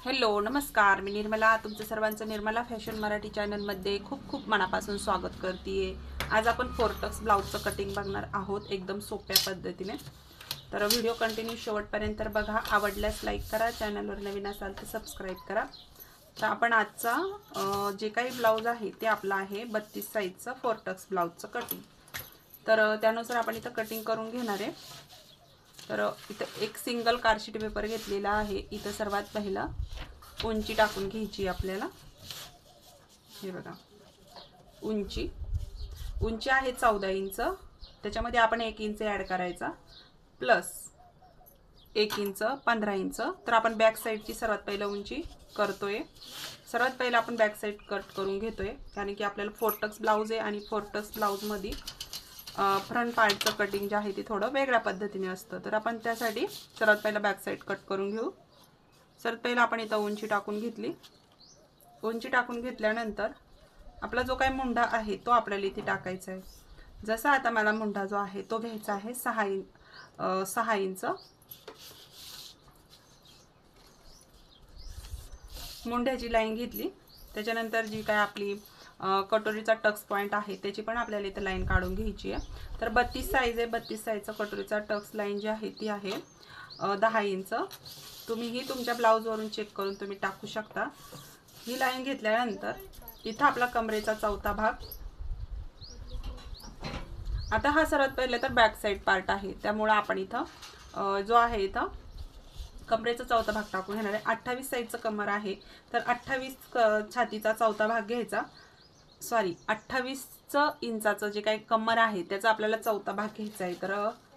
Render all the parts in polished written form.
Hello नमस्कार, मी निर्मला तुमचं सर्वांचं निर्मला फॅशन मराठी चॅनलमध्ये खूप खूप मनापासून स्वागत करते। आज आपण फोर्टक्स ब्लाऊजचं कटिंग बघणार आहोत एकदम सोप्या पद्धतीने। तर व्हिडिओ कंटिन्यू शेवटपर्यंत बघा, आवडल्यास लाईक करा, चॅनलवर नवीन असाल तर सबस्क्राईब करा। तर आपण आजचा जे काही ब्लाऊज आहे ते आपला आहे 32 साईजचं फोर्टक्स ब्लाऊजचं कटिंग। तर त्यानुसार आपण इथं कटिंग करून घेणार आहे। तर इथं एक सिंगल कार्डशीट पेपर घेतलेला आहे। इथं सर्वात पहिला उंची टाकून घ्यायची आपल्याला। हे बघा, उंची आहे 14 इंच, त्याच्यामध्ये आपण 1 इंच ॲड करायचा प्लस 1 इंच 15 इंच। तर आपण बॅक साईडची सर्वात पहिला उंची करतोय। सर्वात पहिला आपण बॅक साईड कट करून घेतोय, कारण की आपल्याला फोर्टक्स ब्लाऊज आहे आणि फोर्टक्स ब्लाऊजमध्ये फ्रंट पार्टचं कटिंग जे आहे ते थोडं वेगळ्या पद्धतीने असतं। तर आपण त्यासाठी सर्वात पहिला बॅक साईड कट करून घेऊ। सर्वात पहिला आपण इथं उंची टाकून घेतली। उंची टाकून घेतल्यानंतर आपला जो काही मुंडा आहे तो आपल्याला इथे टाकायचा आहे। जसा आता मला मुंडा जो आहे तो घ्यायचा आहे 6 इंच। मुंड्याची लाईन घेतली, त्याच्यानंतर जी काय आपली कटोरीचा टक्स पॉइंट आहे त्याची पण आपल्याला इथे लाईन काढून घ्यायची आहे। तर 32 साईज आहे, 32 साईजचा कटोरीचा टक्स लाईन जी आहे ती आहे 10 इंच। तुम्हीही तुमच्या ब्लाऊजवरून चेक करून तुम्ही टाकू शकता। ही लाईन घेतल्यानंतर इथं आपला कमरेचा चौथा भाग, आता हा सर्वात पहिले तर बॅक साईड पार्ट आहे त्यामुळे आपण इथं जो आहे इथं कमरेचा चौथा भाग टाकून घेणार आहे। 28 साईजचं कमर आहे, तर 28 छातीचा चौथा भाग घ्यायचा। सॉरी, 28 इंचाचं जे काही कमर आहे त्याचा आपल्याला चौथा भाग घ्यायचा आहे। तर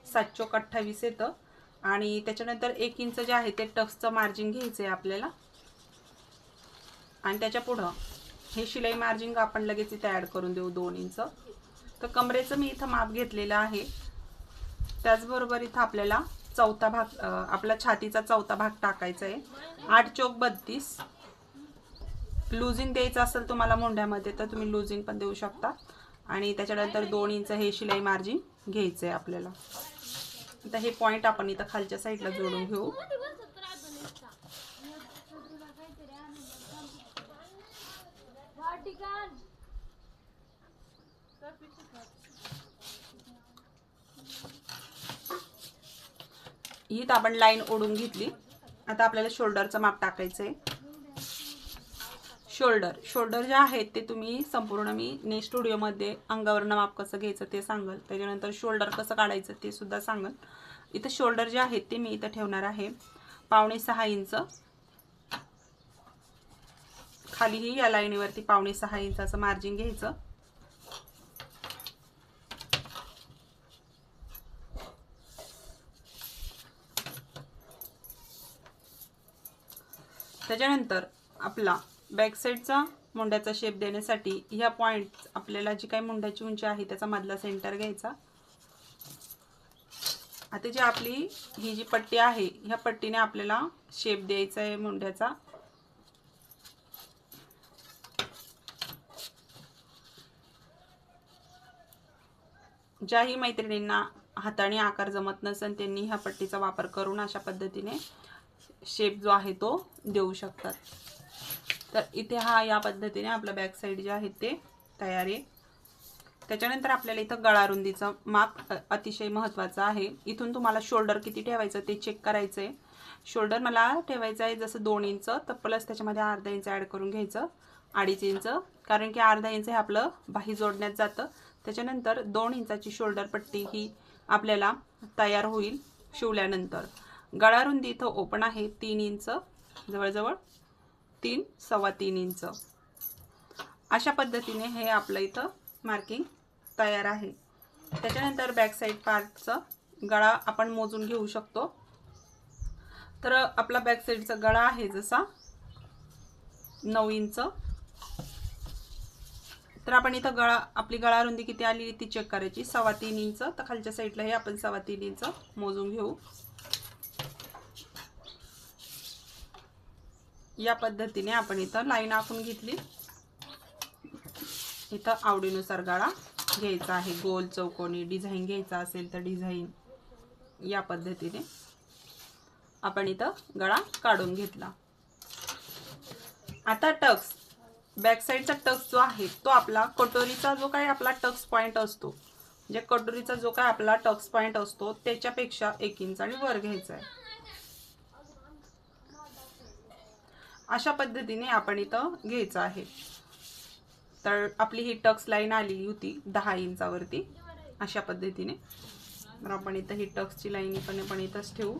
7 चोक 28 येतं आणि त्याच्यानंतर 1 इंच जे आहे ते टक्सचं मार्जिन घ्यायचं आहे आपल्याला। आणि त्याच्या पुढं हे शिलाई मार्जिन आपण लगेच इथे ॲड करून देऊ 2 इंच। तर कमरेचं मी इथं माप घेतलेलं आहे। त्याचबरोबर इथं आपल्याला चौथा भाग, आपला छातीचा चौथा भाग टाकायचा आहे। 8 चोक 32 लूजिंग द्यायचं असेल तुम्हाला मुंड्यामध्ये तर तुम्ही लूजिंग पण देऊ शकता। आणि त्याच्यानंतर 2 इंच हे शिलाई मार्जिन घ्यायचं आहे आपल्याला। आता हे पॉईंट आपण इथं खालच्या साईडला जोडून घेऊ। ही आपण लाईन ओढून घेतली। आता आपल्याला शोल्डरचं माप टाकायचं आहे। शोल्डर जे आहेत ते तुम्ही संपूर्ण मी नेक्स्ट व्हिडिओमध्ये अंगावरनं माप कसं घ्यायचं ते सांगल, त्याच्यानंतर शोल्डर कसं काढायचं ते सुद्धा सांगल। इथं शोल्डर जे आहेत ते मी इथं ठेवणार आहे 5.5 इंच। खालीही या लाईनीवरती 5.5 इंचाचं मार्जिन घ्यायचं। त्याच्यानंतर आपला बॅक साईडचा मुंड्याचा शेप देण्यासाठी ह्या पॉइंट आपल्याला जी काही मुंड्याची उंची आहे त्याचा मधला सेंटर घ्यायचा। आता जी आपली ही जी पट्टी आहे ह्या पट्टीने आपल्याला शेप द्यायचा आहे मुंड्याचा। ज्याही मैत्रिणींना हाताने आकार जमत नसेल त्यांनी ह्या पट्टीचा वापर करून अशा पद्धतीने शेप जो आहे तो देऊ शकतात। तर इथे हा या पद्धतीने आपला बॅक साईड जे आहे ते तयार आहे। त्याच्यानंतर आपल्याला इथं गळा रुंदीचं माप अतिशय महत्त्वाचं आहे। इथून तुम्हाला शोल्डर किती ठेवायचं ते चेक करायचं आहे। शोल्डर मला ठेवायचं आहे जसं 2 इंच, तर प्लस त्याच्यामध्ये अर्धा इंच ॲड करून घ्यायचं 2.5 इंच, कारण की अर्धा इंच हे आपलं बाही जोडण्यात जातं। त्याच्यानंतर 2 इंचाची शोल्डर पट्टी ही आपल्याला तयार होईल शिवल्यानंतर। गळा रुंदी इथं ओपन आहे 3 इंच, जवळजवळ 3 सव्वा 3 इंच। अशा पद्धतीने हे आपलं इथं मार्किंग तयार आहे। त्याच्यानंतर बॅक साईड पार्टचा गळा आपण मोजून घेऊ शकतो। तर आपला बॅक साईडचा गळा आहे जसा 9 इंच। तर आपण इथं आपली गळा रुंदी किती आली ती चेक करायची, 3.25 इंच। तर खालच्या साईडला हे आपण 3.25 इंच मोजून घेऊ। या पद्धतीने आपण इथं लाईन आखून घेतली। इथं आवडीनुसार गळा घ्यायचा आहे, गोल चौकोनी डिझाईन घ्यायचा असेल तर डिझाईन। या पद्धतीने आपण इथं गळा काढून घेतला। आता टक्स बॅक साईडचा टक्स जो आहे तो आपला कटोरीचा जो काही आपला टक्स पॉइंट असतो, म्हणजे कटोरीचा जो काही आपला टक्स पॉइंट असतो त्याच्यापेक्षा 1 इंचाने वर घ्यायचा आहे. अशा पद्धतीने आपण इथं घ्यायचं आहे. तर आपली ही टक्स लाईन आलेली होती 10 इंचावरती अशा पद्धतीने. तर आपण इथं ही टक्सची लाईन पण इथंच ठेवू.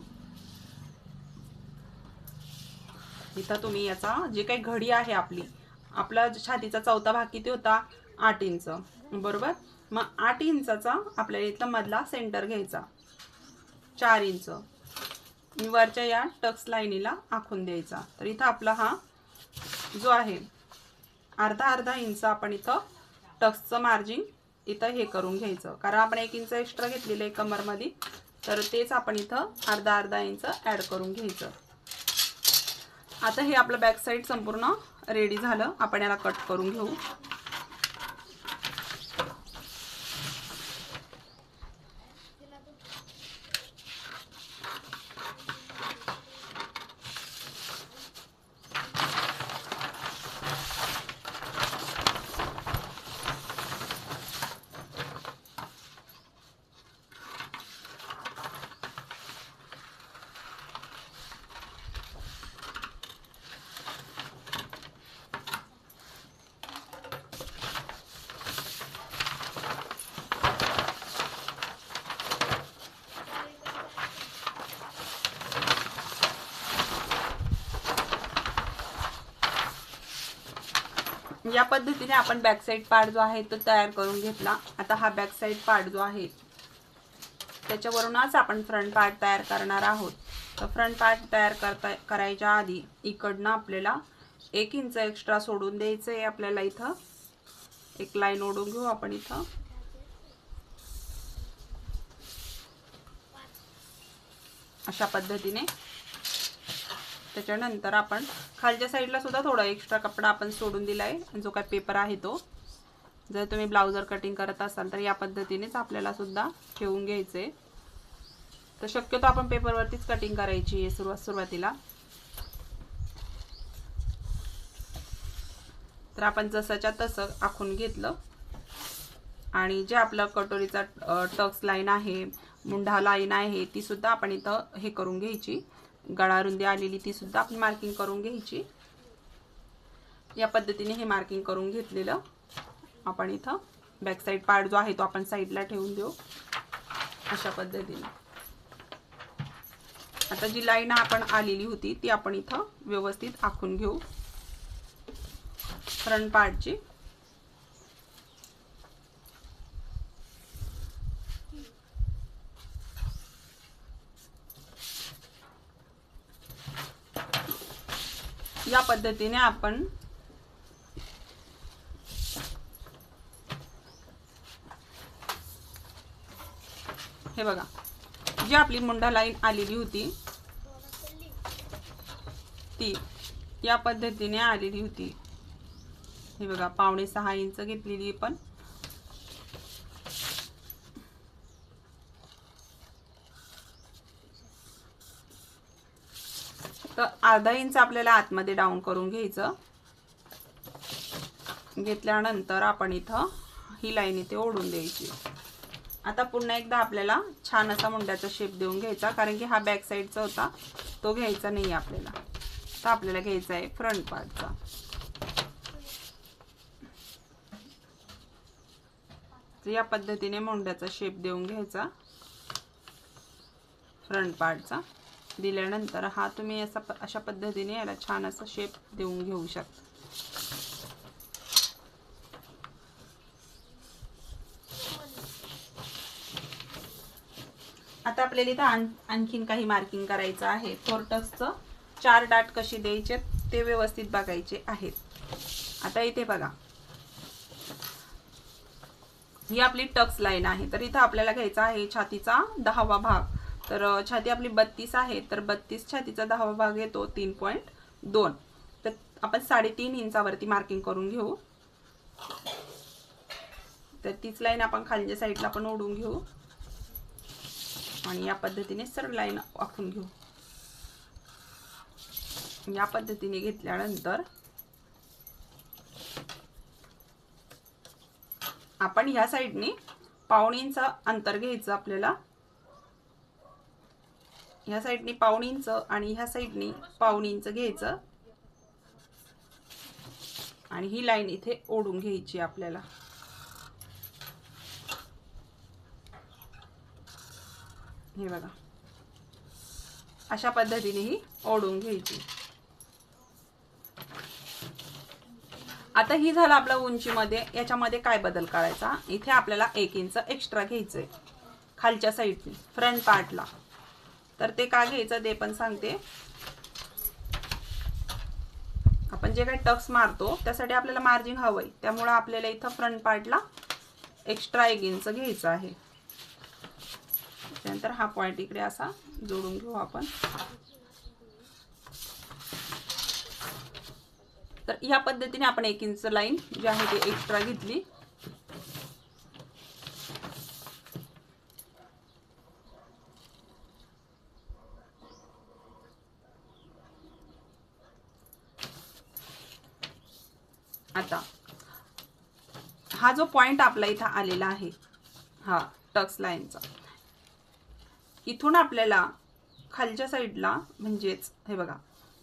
इथं तुम्ही याचा जे काही घडी आहे आपला छातीचा चौथा भाग किती होता, 8 इंच बरोबर. मग 8 इंचाचा आपल्याला इथला मधला सेंटर घ्यायचा 4 इंच वरच्या या टक्स लाईनीला आखून द्यायचा. तर इथं आपला हा जो आहे अर्धा इंच आपण इथं टक्सचं मार्जिन इथं हे करून घ्यायचं, कारण आपण 1 इंच एक्स्ट्रा घेतलेलं आहे कमरमध्ये, तर तेच आपण इथं अर्धा इंच ॲड करून घ्यायचं. आता हे आपलं बॅक साईड संपूर्ण रेडी झालं. आपण याला कट करून घेऊ. या पद्धतीने आपण बॅक साईड पार्ट जो आहे तो तयार करून घेतला. आता हा बॅक साईड पार्ट जो आहे त्याच्यावरूनच आपण फ्रंट पार्ट तयार करणार आहोत. तर फ्रंट पार्ट तयार करायच्या आधी इकडनं आपल्याला 1 इंच एक्स्ट्रा सोडून द्यायचं आहे. आपल्याला इथं एक लाईन ओढून घेऊ आपण इथं. अशा पद्धतीने. त्याच्यानंतर आपण खालच्या साईडला सुद्धा थोडा एक्स्ट्रा कपडा आपण सोडून दिलाय, जो काय पेपर आहे तो. जर तुम्ही ब्लाउजर कटिंग करत असाल तर या पद्धतीनेच आपल्याला सुद्धा ठेवून घ्यायचे. तर शक्यतो आपण पेपरवरतीच कटिंग करायची आहे सुरुवातीला. तर आपण जसंच्या तसं आखून घेतलं आणि जे आपलं कटोरीचा टक्स लाईन आहे, मुंढा लाईन आहे, ती सुद्धा आपण इथं हे करून घ्यायची. गळा रुंदी आलेली ती सुद्धा आपण मार्किंग करून घ्यायची. या पद्धतीने हे मार्किंग करून घेतलेलं आपण इथं बॅक साईड पार्ट जो आहे तो आपण साईडला ठेवून देऊ अशा पद्धतीने. आता जी लाईन आपण आलेली होती ती आपण इथं व्यवस्थित आखून घेऊ फ्रंट पार्टची. या पद्धतीने आपण हे बघा, जी आपली मुंढा लाईन आलेली होती ती या पद्धतीने आलेली होती. हे बघा 5.5 इंच घेतलेली पण. तर अर्धा इंच आपल्याला आतमध्ये डाऊन करून घ्यायचं. घेतल्यानंतर आपण इथं ही लाईन इथे ओढून द्यायची. आता पुन्हा एकदा आपल्याला छान असा मुंड्याचा शेप देऊन घ्यायचा, कारण की हा बॅक साईडचा होता तो घ्यायचा नाही आपल्याला. तर आपल्याला घ्यायचा आहे फ्रंट पार्टचा. तर या पद्धतीने मुंड्याचा शेप देऊन घ्यायचा फ्रंट पार्टचा. दिल्यानंतर हा तुम्ही अशा पद्धतीने याला छान असा शेप देऊन घेऊ शकता. आता आपल्याला इथं आणखीन काही मार्किंग करायचं आहे. फोरटक्सचं 4 डाट कशी द्यायचे ते व्यवस्थित बघायचे आहेत. आता इथे बघा, ही आपली टक्स लाईन आहे. तर इथं आपल्याला घ्यायचा आहे छातीचा 10वा भाग. तर छाती आपली 32 आहे, तर 32 छातीचा 10वा भाग येतो 3.2. तर आपण 3.5 इंचावरती मार्किंग करून घेऊ. तर तीच लाईन आपण खालच्या साईडला पण ओढून घेऊ आणि या पद्धतीने सरळ लाईन आखून घेऊ. या पद्धतीने घेतल्यानंतर आपण ह्या साईडने 1.5 इंच अंतर घ्यायचं आपल्याला, ह्या साईडने 1.5 इंच आणि ह्या साईडने 1.5 इंच घ्यायचं आणि ही लाईन इथे ओढून घ्यायची आपल्याला। हे बघा अशा पद्धतीने ही ओढून घ्यायची। आता ही झालं आपलं उंचीमध्ये। याच्यामध्ये काय बदल करायचा, इथे आपल्याला 1 इंच एक्स्ट्रा घ्यायचंय खालच्या साईडने फ्रंट पार्टला। तर ते का घ्यायचं ते पण सांगते। आपण जे काही टक्स मारतो त्यासाठी आपल्याला मार्जिन हवंय, त्यामुळे आपल्याला इथं फ्रंट पार्टला एक्स्ट्रा 1 इंच घ्यायचं आहे। त्यानंतर हा पॉइंट इकडे असा जोडून घेऊ आपण। तर या पद्धतीने आपण 1 इंच लाईन जी आहे ती एक्स्ट्रा घेतली। आता हा जो पॉइंट आपला इथं आलेला आहे, हा टक्स लाईनचा, इथून आपल्याला खालच्या साईडला म्हणजेच हे बघा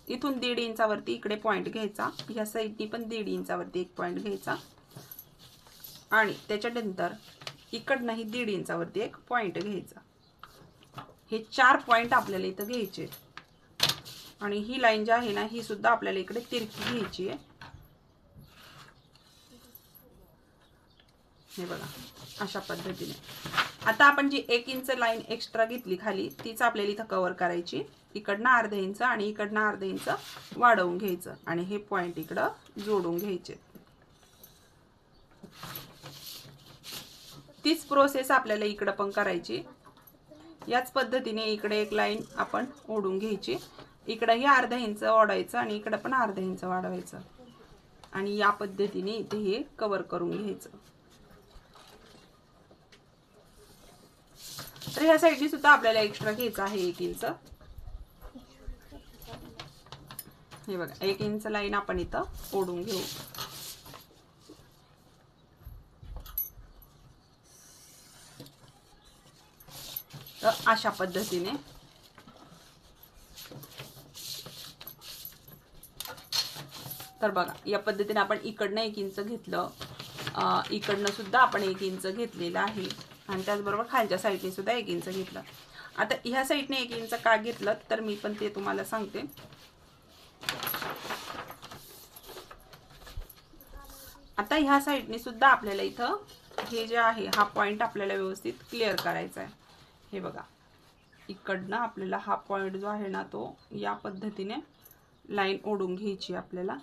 इथून 1.5 इंचावरती इकडे पॉइंट घ्यायचा, ह्या साईडनी पण 1.5 इंचावरती एक पॉइंट घ्यायचा आणि त्याच्यानंतर इकडनंही 1.5 इंचावरती एक पॉइंट घ्यायचा। हे 4 पॉइंट आपल्याला इथं घ्यायचे आणि ही लाईन जी आहे ना ही सुद्धा आपल्याला इकडे तिरकी घ्यायची आहे। हे बघा अशा पद्धतीने। आता आपण जी 1 इंच लाईन एक्स्ट्रा घेतली खाली तीच आपल्याला इथं कव्हर करायची। इकडनं अर्धा इंच आणि इकडनं अर्धा इंच वाढवून घ्यायचं आणि हे पॉइंट इकडं जोडून घ्यायचे। तीच प्रोसेस आपल्याला इकडं पण करायची। याच पद्धतीने इकडे एक लाईन आपण ओढून घ्यायची, इकडेही अर्धा इंच ओढायचं आणि इकडे पण अर्धा इंच वाढवायचं आणि या पद्धतीने इथे हे कव्हर करून घ्यायचं। तर ह्या साईडनी सुद्धा आपल्याला एक्स्ट्रा घ्यायचं आहे 1 इंच। हे बघा 1 इंच लाईन आपण इथं ओढून घेऊ। तर अशा पद्धतीने तर बघा या पद्धतीने आपण इकडनं 1 इंच घेतलं, इकडनं सुद्धा आपण 1 इंच घेतलेलं आहे आणि त्याचबरोबर खालच्या साईडने सुद्धा 1 इंच घेतलं। आता ह्या साईडने 1 इंच का घेतलं तर मी पण ते तुम्हाला सांगते। आता ह्या साईडने सुद्धा आपल्याला इथं हे जे आहे हा पॉइंट आपल्याला व्यवस्थित क्लिअर करायचा आहे। हे बघा इकडनं आपल्याला हा पॉइंट जो आहे ना तो या पद्धतीने लाईन ओढून घ्यायची आपल्याला।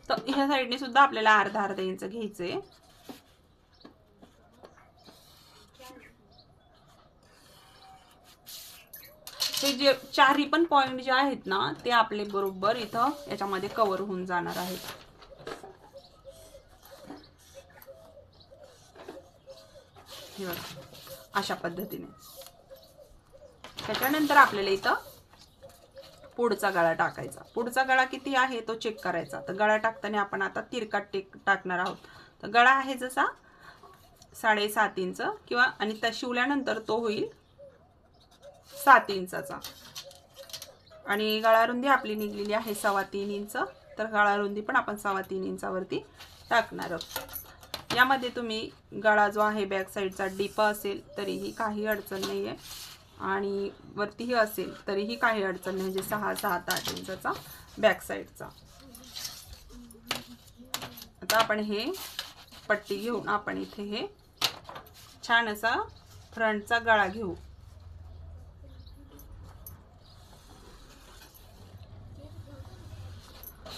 तर ह्या साईडने सुद्धा आपल्याला अर्धा इंच घ्यायचे। हे जे 4ही पण पॉइंट जे आहेत ना ते आपले बरोबर इथं याच्यामध्ये कव्हर होऊन जाणार आहेत। हे बघा अशा पद्धतीने। त्याच्यानंतर आपल्याला इथं पुढचा गळा टाकायचा। पुढचा गळा किती आहे तो चेक करायचा। तर गळा टाकताना आपण आता तिरका टाकणार आहोत। तर गळा आहे जसा 7.5 इंच किंवा आणि त्या शिवल्यानंतर तो होईल 7 इंचाचा आणि गळा रुंदी आपली निघलेली आहे 3.25 इंच। तर गळा रुंदी पण आपण 3.25 इंचावरती टाकणार आहोत। यामध्ये तुम्ही गळा जो आहे बॅक साईडचा डीप असेल तरीही काही अडचण नाहीये आणि वरतीही असेल तरीही काही अडचण नाही, म्हणजे 6, 7, 8 इंचाचा बॅक साईडचा। आता आपण हे पट्टी घेऊन आपण इथे हे छान असा फ्रंटचा गळा घेऊ।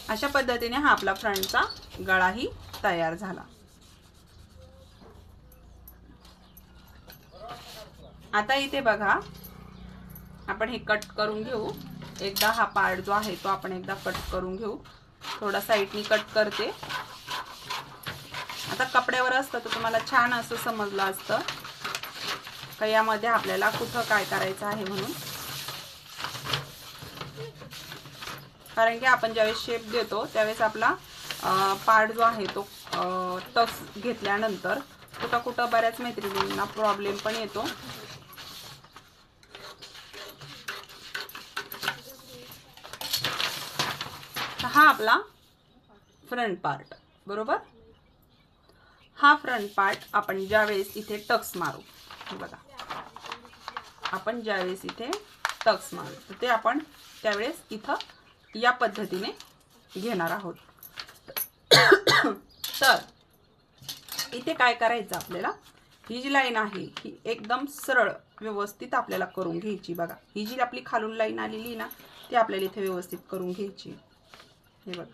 अशा पद्धतीने हा आपला फ्रंटचा गळाही तयार झाला। आता इथे बघा आपण हे कट करून घेऊ। एकदा हा पार्ट जो आहे तो आपण एकदा कट करून घेऊ। थोडा साईडनी कट करते। आता कपड्यावर असतं तर तुम्हाला छान असं समजलं असतं का यामध्ये आपल्याला कुठं काय करायचं आहे म्हणून। कारण की आपण ज्यावेळेस शेप देतो त्यावेळेस आपला पार्ट जो आहे तो टक्स घेतल्यानंतर कुठं बऱ्याच मैत्रिणींना प्रॉब्लेम पण येतो. हा आपला फ्रंट पार्ट, बरोबर. हा फ्रंट पार्ट आपण ज्यावेळेस इथे टक्स मारू, बघा आपण ज्यावेळेस इथे टक्स मारू तर ते आपण त्यावेळेस इथं या पद्धतीने घेणार आहोत. तर इथे काय करायचं आपल्याला, ही जी लाईन आहे ही एकदम सरळ व्यवस्थित आपल्याला करून घ्यायची. बघा ही जी आपली खालून लाईन आलेली ना ती आपल्याला इथे व्यवस्थित करून घ्यायची. हे बघा,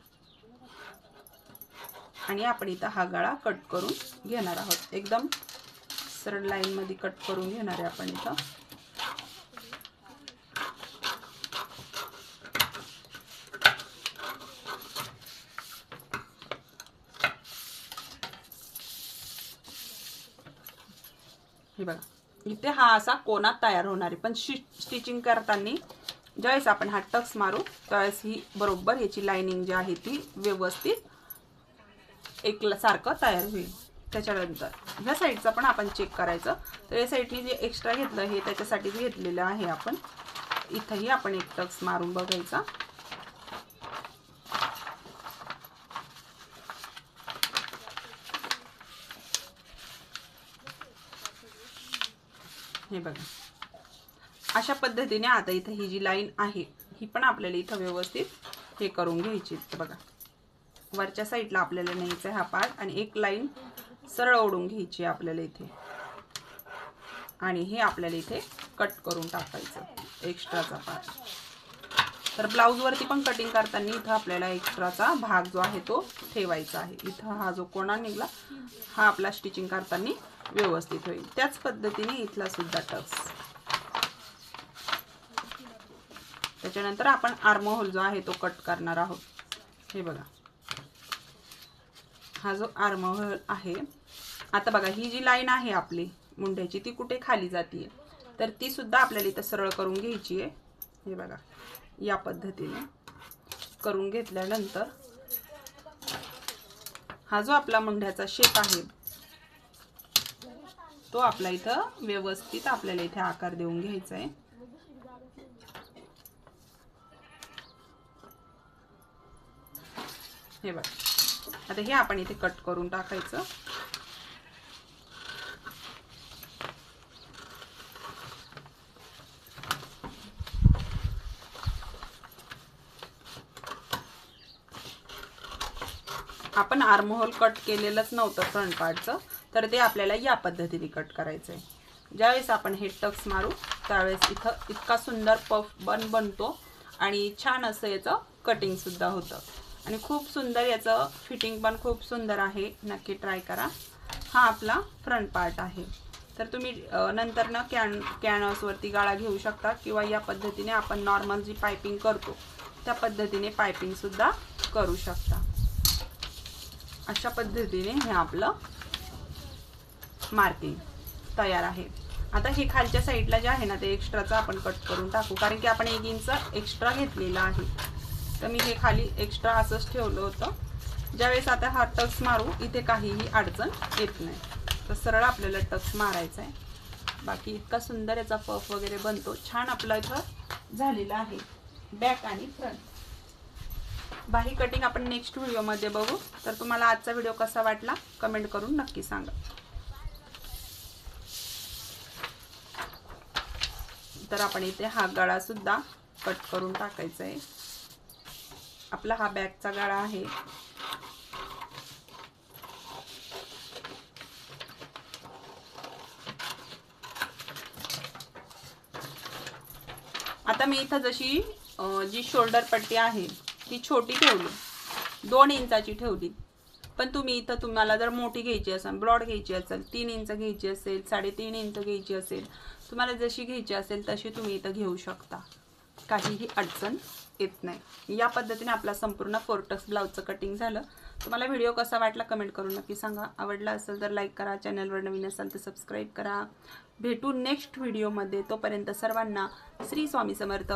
आणि आपण इथं हा गळा कट करून घेणार आहोत. एकदम सरळ लाईन मध्ये कट करून घेणार आहे आपण इथं. हे बघा इथे हा असा कोना तयार होणार आहे. पण स्टिचिंग करताना ज्यावेळेस आपण हा टक्स मारू त्यावेळेस ही बरोबर याची लाइनिंग जी आहे ती व्यवस्थित एकसारखं तयार होईल. त्याच्यानंतर ह्या साईडचा पण आपण चेक करायचं. तर या साईडनी जे एक्स्ट्रा घेतलं हे त्याच्यासाठीच घेतलेलं आहे आपण. इथंही आपण एक टक्स मारून बघायचा. हे बघा अशा पद्धतीने आता इथे ही जी लाईन आहे ही पण आपल्याला इथं व्यवस्थित हे करून घ्यायची. बघा वरच्या साईडला आपल्याला न्यायचा हा पार्ट आणि एक लाईन सरळ ओढून घ्यायची आपल्याला इथे, आणि हे आपल्याला इथे कट करून टाकायचं एक्स्ट्राचा पार्ट. तर ब्लाउज वरती पण कटिंग करताना इथं आपल्याला एक्स्ट्राचा भाग जो आहे तो ठेवायचा आहे. इथं हा जो कोणा निघला हा आपला स्टिचिंग करताना व्यवस्थित होईल. त्याच पद्धतीने इथला सुद्धा टक्स. त्याच्यानंतर आपण आर्म होल जो आहे तो कट करणार आहोत. हे बघा हा जो आर्म होल आहे, आता बघा ही जी लाईन आहे आपली मुंड्याची ती कुठे खाली जातीये तर ती सुद्धा आपल्याला इथं सरळ करून घ्यायची आहे. हे बघा या पद्धतीने करून घेतल्यानंतर हा जो आपला मुंड्याचा शेप आहे तो आपला इथं व्यवस्थित आपल्याला इथे आकार देऊन घ्यायचा आहे. हे बघा आता हे आपण इथे कट करून टाकायचं. आपण आर्म होल कट केलेलंच नव्हतं फ्रंट पार्टचं, तर ते आपल्याला या पद्धतीने कट करायचं आहे. ज्यावेळेस आपण हे टक्स मारू त्यावेळेस इथं इतका सुंदर पफ बनतो आणि छान असं याचं कटिंग सुद्धा होतं आणि खूप सुंदर याचं फिटिंग पण खूप सुंदर आहे. नक्की ट्राय करा. हा आपला फ्रंट पार्ट आहे. तर तुम्ही नंतर ना कॅनव्हासवरती गाळा घेऊ शकता किंवा या पद्धतीने आपण नॉर्मल जी पाइपिंग करतो त्या पद्धतीने पाइपिंग सुद्धा करू शकता. अशा पद्धतीने हे आपलं मार्किंग तयार आहे. आता हे खालच्या साईडला जे आहे ना ते एक्स्ट्राचं आपण कट करून टाकू, कारण की आपण 1 इंच एक्स्ट्रा घेतलेला आहे. तर मी हे खाली एक्स्ट्रा असंच ठेवलं होतं. ज्यावेळेस आता हा टक्स मारू इथे काहीही अडचण येत नाही. तर सरळ आपल्याला टक्स मारायचा आहे. बाकी इतका सुंदर याचा पफ वगैरे बनतो. छान आपला इथं झालेला आहे बॅक आणि फ्रंट. बाही कटिंग आपण नेक्स्ट व्हिडिओमध्ये बघू. तर तुम्हाला आजचा व्हिडिओ कसा वाटला कमेंट करून नक्की सांगा. तर आपण इथे हा गळा सुद्धा कट करून टाकायचा आहे. आपला हा बॅकचा गळा आहे. आता मी इथं जशी जी शोल्डर पट्टी आहे ती छोटी ठेवली, 2 इंचाची ठेवली. पण तुम्ही इथं तुम्हाला जर मोठी घ्यायची असेल, ब्रॉड घ्यायची असेल, 3 इंच घ्यायची असेल, 3.5 इंच घ्यायची असेल, तुम्हाला जशी घ्यायची असेल तशी तुम्ही इथं घेऊ शकता. काहीही अडचण येत नाही. या पद्धतीने आपला संपूर्ण 4 टक्स ब्लाउजचं कटिंग झालं. तुम्हाला व्हिडिओ कसा वाटला कमेंट करून नक्की सांगा. आवडला असेल तर लाईक करा, चॅनलवर नवीन असाल तर सबस्क्राईब करा. भेटू नेक्स्ट व्हिडिओमध्ये. तोपर्यंत सर्वांना श्री स्वामी समर्थ.